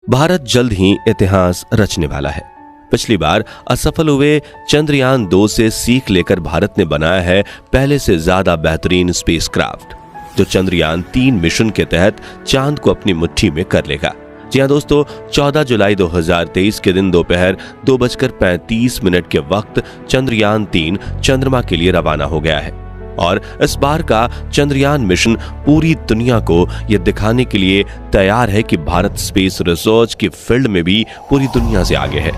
भारत जल्द ही इतिहास रचने वाला है। पिछली बार असफल हुए चंद्रयान 2 से सीख लेकर भारत ने बनाया है पहले से ज्यादा बेहतरीन स्पेसक्राफ्ट, जो चंद्रयान 3 मिशन के तहत चांद को अपनी मुट्ठी में कर लेगा। जी हां दोस्तों, 14 जुलाई 2023 के दिन दोपहर 2:35 के वक्त चंद्रयान 3 चंद्रमा के लिए रवाना हो गया है। और इस बार का चंद्रयान मिशन पूरी दुनिया को यह दिखाने के लिए तैयार है कि भारत स्पेस रिसर्च की फील्ड में भी पूरी दुनिया से आगे है।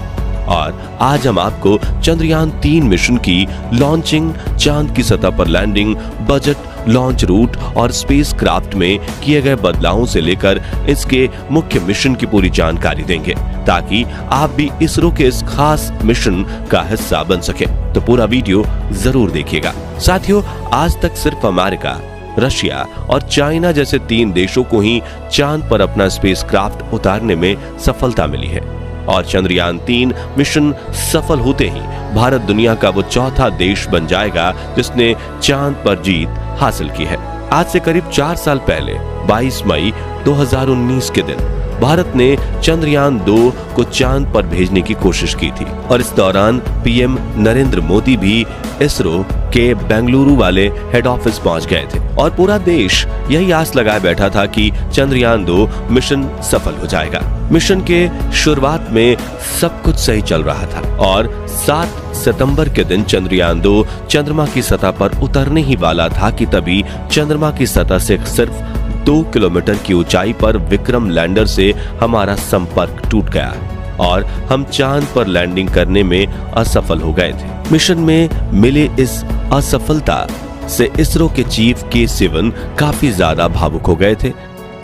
और आज हम आपको चंद्रयान 3 मिशन की लॉन्चिंग, चांद की सतह पर लैंडिंग, बजट, लॉन्च रूट और स्पेस क्राफ्ट में किए गए बदलावों से लेकर इसके मुख्य मिशन की पूरी जानकारी देंगे, ताकि आप भी इसरो के इस खास मिशन का हिस्सा बन सके। तो पूरा वीडियो जरूर देखिएगा। साथियों, आज तक सिर्फ अमेरिका, रशिया और चाइना जैसे 3 देशों को ही चांद पर अपना स्पेस क्राफ्ट उतारने में सफलता मिली है। और चंद्रयान 3 मिशन सफल होते ही भारत दुनिया का वो चौथा देश बन जाएगा जिसने चांद पर जीत हासिल की है। आज से करीब 4 साल पहले 22 मई 2019 के दिन भारत ने चंद्रयान 2 को चांद पर भेजने की कोशिश की थी। और इस दौरान पीएम नरेंद्र मोदी भी इसरो के बेंगलुरु वाले हेड ऑफिस पहुंच गए थे। और पूरा देश यही आस लगाए बैठा था कि चंद्रयान 2 मिशन सफल हो जाएगा। मिशन के शुरुआत में सब कुछ सही चल रहा था और 7 सितंबर के दिन चंद्रयान 2 चंद्रमा की सतह पर उतरने ही वाला था कि तभी चंद्रमा की सतह से सिर्फ 2 किलोमीटर की ऊंचाई पर विक्रम लैंडर से हमारा संपर्क टूट गया और हम चांद पर लैंडिंग करने में असफल हो गए थे। मिशन में मिले इस असफलता से इसरो के चीफ के सिवन काफी ज्यादा भावुक हो गए थे।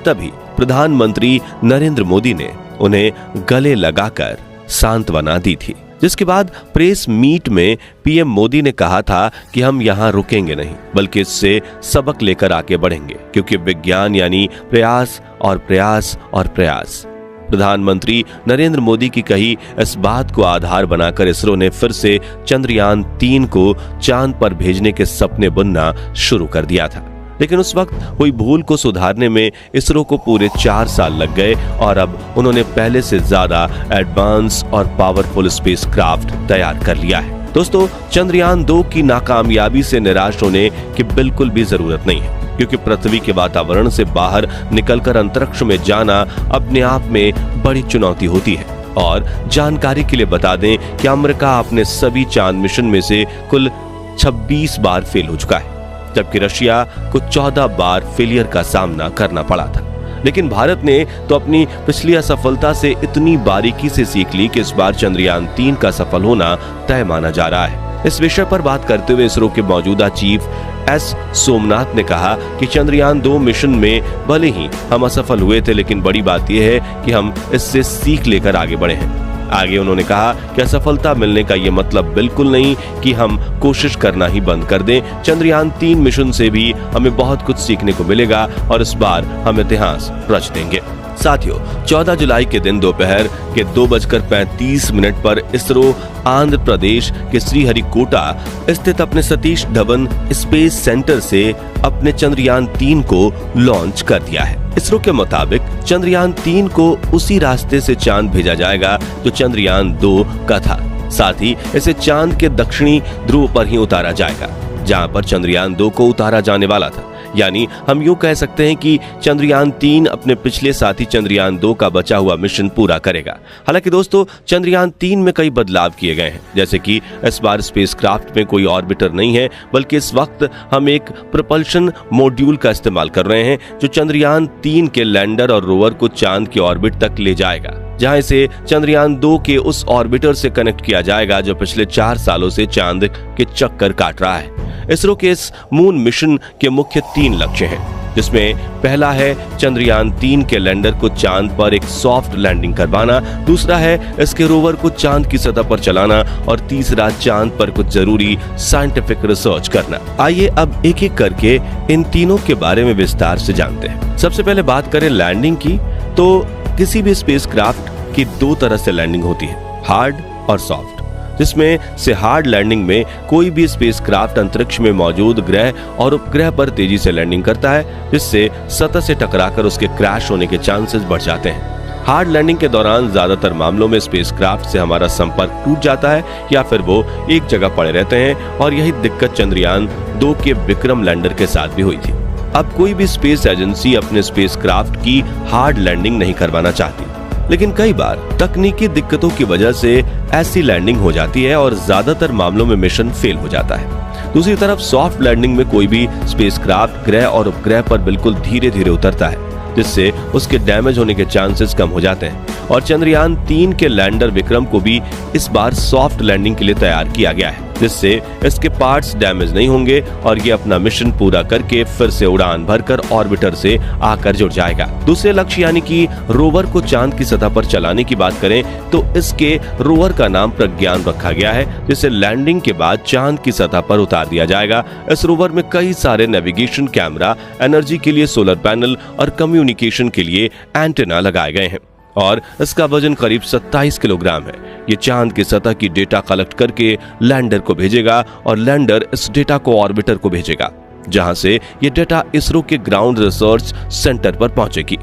तभी प्रधानमंत्री नरेंद्र मोदी ने उन्हें गले लगाकर सांत्वना दी थी, जिसके बाद प्रेस मीट में पीएम मोदी ने कहा था कि हम यहाँ रुकेंगे नहीं, बल्कि इससे सबक लेकर आगे बढ़ेंगे, क्योंकि विज्ञान यानी प्रयास और प्रयास और प्रयास। प्रधानमंत्री नरेंद्र मोदी की कही इस बात को आधार बनाकर इसरो ने फिर से चंद्रयान 3 को चांद पर भेजने के सपने बुनना शुरू कर दिया था। लेकिन उस वक्त हुई भूल को सुधारने में इसरो को पूरे 4 साल लग गए और अब उन्होंने पहले से ज्यादा एडवांस और पावरफुल स्पेसक्राफ्ट तैयार कर लिया है। दोस्तों, चंद्रयान 2 की नाकामयाबी से निराश होने की बिल्कुल भी जरूरत नहीं है, क्योंकि पृथ्वी के वातावरण से बाहर निकलकर अंतरिक्ष में जाना अपने आप में बड़ी चुनौती होती है। और जानकारी के लिए बता दें कि अमेरिका अपने सभी चांद मिशन में से कुल 26 बार फेल हो चुका है, जबकि रशिया को 14 बार फेलियर का सामना करना पड़ा था। लेकिन भारत ने तो अपनी पिछली असफलता से इतनी बारीकी से सीख ली कि इस बार चंद्रयान 3 का सफल होना तय माना जा रहा है। इस विषय पर बात करते हुए इसरो के मौजूदा चीफ एस सोमनाथ ने कहा कि चंद्रयान 2 मिशन में भले ही हम असफल हुए थे, लेकिन बड़ी बात यह है कि हम इससे सीख लेकर आगे बढ़े हैं। आगे उन्होंने कहा कि असफलता मिलने का ये मतलब बिल्कुल नहीं कि हम कोशिश करना ही बंद कर दें। चंद्रयान 3 मिशन से भी हमें बहुत कुछ सीखने को मिलेगा और इस बार हम इतिहास रच देंगे। साथियों, 14 जुलाई के दिन दोपहर के 2:35 पर इसरो आंध्र प्रदेश के श्रीहरिकोटा स्थित अपने सतीश धवन स्पेस सेंटर से अपने चंद्रयान 3 को लॉन्च कर दिया है। इसरो के मुताबिक चंद्रयान 3 को उसी रास्ते से चांद भेजा जाएगा जो चंद्रयान 2 का था। साथ ही इसे चांद के दक्षिणी ध्रुव पर ही उतारा जाएगा, जहां पर चंद्रयान 2 को उतारा जाने वाला था। यानी हम यूं कह सकते हैं कि चंद्रयान 3 अपने पिछले साथी चंद्रयान 2 का बचा हुआ मिशन पूरा करेगा। हालांकि दोस्तों, चंद्रयान 3 में कई बदलाव किए गए हैं, जैसे कि इस बार स्पेसक्राफ्ट में कोई ऑर्बिटर नहीं है, बल्कि इस वक्त हम एक प्रोपल्शन मॉड्यूल का इस्तेमाल कर रहे हैं, जो चंद्रयान 3 के लैंडर और रोवर को चांद के ऑर्बिट तक ले जाएगा, जहां इसे चंद्रयान 2 के उस ऑर्बिटर से कनेक्ट किया जाएगा जो पिछले 4 सालों से चांद के चक्कर काट रहा है। इसरो के इस मून मिशन के मुख्य 3 लक्ष्य हैं, जिसमें पहला है चंद्रयान 3 के लैंडर को चांद पर एक सॉफ्ट लैंडिंग करवाना, दूसरा है इसके रोवर को चांद की सतह पर चलाना और तीसरा चांद पर कुछ जरूरी साइंटिफिक रिसर्च करना। आइए अब एक एक करके इन तीनों के बारे में विस्तार से जानते हैं। सबसे पहले बात करें लैंडिंग की, तो किसी भी स्पेसक्राफ्ट की 2 तरह से लैंडिंग होती है, हार्ड और सॉफ्ट। जिसमें से हार्ड लैंडिंग में कोई भी स्पेसक्राफ्ट अंतरिक्ष में मौजूद ग्रह और उपग्रह पर तेजी से लैंडिंग करता है, जिससे सतह से टकराकर उसके क्रैश होने के चांसेस बढ़ जाते हैं। हार्ड लैंडिंग के दौरान ज्यादातर मामलों में स्पेसक्राफ्ट से हमारा संपर्क टूट जाता है या फिर वो एक जगह पड़े रहते हैं और यही दिक्कत चंद्रयान 2 के विक्रम लैंडर के साथ भी हुई थी। अब कोई भी स्पेस एजेंसी अपने स्पेसक्राफ्ट की हार्ड लैंडिंग नहीं करवाना चाहती, लेकिन कई बार तकनीकी दिक्कतों की वजह से ऐसी लैंडिंग हो जाती है और ज्यादातर मामलों में मिशन फेल हो जाता है। दूसरी तरफ सॉफ्ट लैंडिंग में कोई भी स्पेसक्राफ्ट ग्रह और उपग्रह पर बिल्कुल धीरे धीरे उतरता है, जिससे उसके डैमेज होने के चांसेस कम हो जाते हैं। और चंद्रयान 3 के लैंडर विक्रम को भी इस बार सॉफ्ट लैंडिंग के लिए तैयार किया गया है, जिससे इसके पार्ट्स डैमेज नहीं होंगे और ये अपना मिशन पूरा करके फिर से उड़ान भरकर ऑर्बिटर से आकर जुड़ जाएगा। दूसरे लक्ष्य यानी कि रोवर को चांद की सतह पर चलाने की बात करें तो इसके रोवर का नाम प्रज्ञान रखा गया है, जिसे लैंडिंग के बाद चांद की सतह पर उतार दिया जाएगा। इस रोवर में कई सारे नेविगेशन कैमरा, एनर्जी के लिए सोलर पैनल और कम्युनिकेशन के लिए एंटेना लगाए गए हैं और इसका वजन करीब 27 किलोग्राम है। ये चांद की सतह की डेटा कलेक्ट करके लैंडर को भेजेगा और लैंडर इस डेटा को ऑर्बिटर को भेजेगा, जहां से ये डेटा इसरो के ग्राउंड रिसर्च सेंटर पर पहुंचेगी।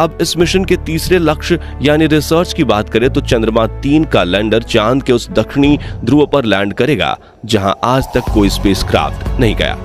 अब इस मिशन के तीसरे लक्ष्य यानी रिसर्च की बात करें तो चंद्रमा 3 का लैंडर चांद के उस दक्षिणी ध्रुव पर लैंड करेगा जहां आज तक कोई स्पेसक्राफ्ट नहीं गया।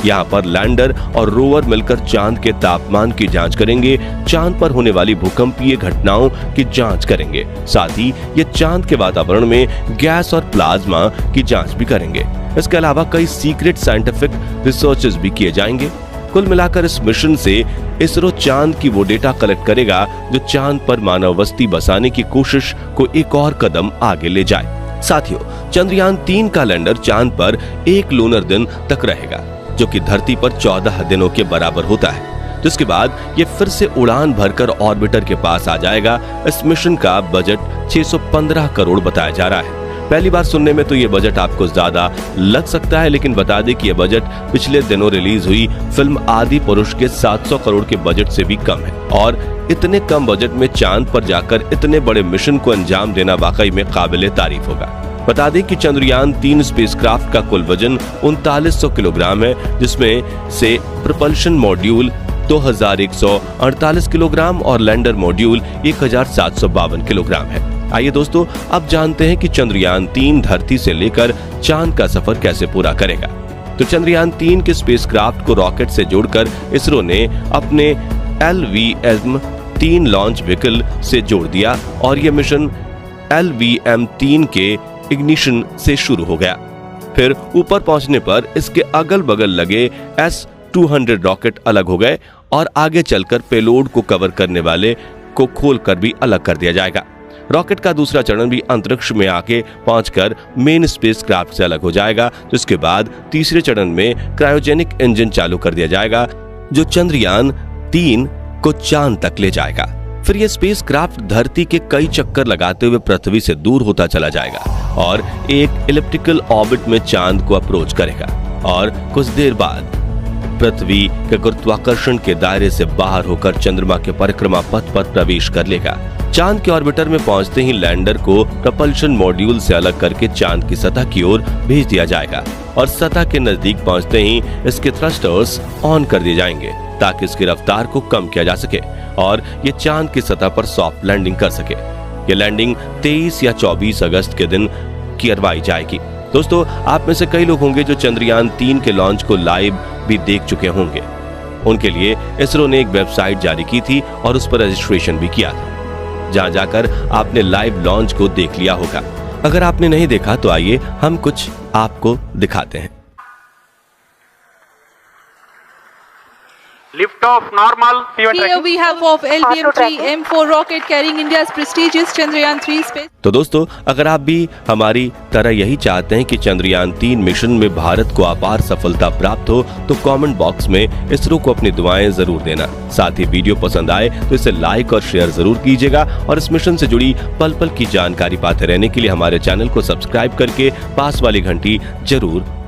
यहाँ पर लैंडर और रोवर मिलकर चांद के तापमान की जांच करेंगे, चांद पर होने वाली भूकंपीय घटनाओं की जांच करेंगे, साथ ही ये चांद के वातावरण में गैस और प्लाज्मा की जांच भी करेंगे। इसके अलावा कई सीक्रेट साइंटिफिक रिसर्चेस भी किए जाएंगे। कुल मिलाकर इस मिशन से इसरो चांद की वो डेटा कलेक्ट करेगा जो चांद पर मानव बस्ती बसाने की कोशिश को एक और कदम आगे ले जाए। साथियों, चंद्रयान 3 का लैंडर चांद पर 1 लूनर दिन तक रहेगा, जो कि धरती पर 14 दिनों के बराबर होता है, जिसके बाद ये फिर से उड़ान भरकर ऑर्बिटर के पास आ जाएगा। इस मिशन का बजट 615 करोड़ बताया जा रहा है। पहली बार सुनने में तो ये बजट आपको ज्यादा लग सकता है, लेकिन बता दें कि ये बजट पिछले दिनों रिलीज हुई फिल्म आदि पुरुष के 700 करोड़ के बजट से भी कम है। और इतने कम बजट में चांद पर जाकर इतने बड़े मिशन को अंजाम देना वाकई में काबिले तारीफ होगा। बता दें कि चंद्रयान 3 स्पेसक्राफ्ट का कुल वजन 3900 किलोग्राम है, जिसमें से प्रपल्शन मॉड्यूल 2148 किलोग्राम और लैंडर मॉड्यूल 1752 किलोग्राम है। आइए दोस्तों, अब जानते हैं कि चंद्रयान 3 धरती से लेकर चांद का सफर कैसे पूरा करेगा। तो चंद्रयान 3 के स्पेसक्राफ्ट को रॉकेट से जोड़कर इसरो ने अपने LVM-3 लॉन्च व्हीकल से जोड़ दिया और यह मिशन LVM-3 के इग्निशन से शुरू हो गया। फिर ऊपर पहुंचने पर इसके अगल बगल लगे S-200 रॉकेट अलग हो गए और आगे चलकर पेलोड को कवर करने वाले को खोलकर भी अलग कर दिया जाएगा। रॉकेट का दूसरा चरण भी अंतरिक्ष में आके पहुंचकर मेन स्पेसक्राफ्ट से अलग हो जाएगा, जिसके बाद तीसरे चरण में क्रायोजेनिक इंजन चालू कर दिया जाएगा, जो चंद्रयान 3 को चांद तक ले जाएगा। फिर यह स्पेसक्राफ्ट धरती के कई चक्कर लगाते हुए पृथ्वी से दूर होता चला जाएगा और एक इलिप्टिकल ऑर्बिट में चांद को अप्रोच करेगा और कुछ देर बाद पृथ्वी के गुरुत्वाकर्षण के दायरे से बाहर होकर चंद्रमा के परिक्रमा पथ पर प्रवेश कर लेगा। चांद के ऑर्बिटर में पहुंचते ही लैंडर को प्रपल्शन मॉड्यूल से अलग करके चांद की सतह की ओर भेज दिया जाएगा और सतह के नजदीक पहुंचते ही इसके थ्रस्टर्स ऑन कर दिए जाएंगे ताकि इसकी रफ्तार को कम किया जा सके और ये चांद की सतह पर सॉफ्ट लैंडिंग कर सके। ये लैंडिंग 23 या 24 अगस्त के दिन करवाई जाएगी। दोस्तों, आप में से कई लोग होंगे जो चंद्रयान 3 के लॉन्च को लाइव भी देख चुके होंगे। उनके लिए इसरो ने एक वेबसाइट जारी की थी और उस पर रजिस्ट्रेशन भी किया था, जहां जाकर आपने लाइव लॉन्च को देख लिया होगा। अगर आपने नहीं देखा तो आइए हम कुछ आपको दिखाते हैं। Lift off normal. Here we have of LVM-3M4 rocket carrying India's prestigious Chandrayaan 3 space. तो दोस्तों, अगर आप भी हमारी तरह यही चाहते हैं कि चंद्रयान 3 मिशन में भारत को अपार सफलता प्राप्त हो, तो कमेंट बॉक्स में इसरो को अपनी दुआएं जरूर देना। साथ ही वीडियो पसंद आए तो इसे लाइक और शेयर जरूर कीजिएगा और इस मिशन से जुड़ी पल पल की जानकारी पाते रहने के लिए हमारे चैनल को सब्सक्राइब करके पास वाली घंटी जरूर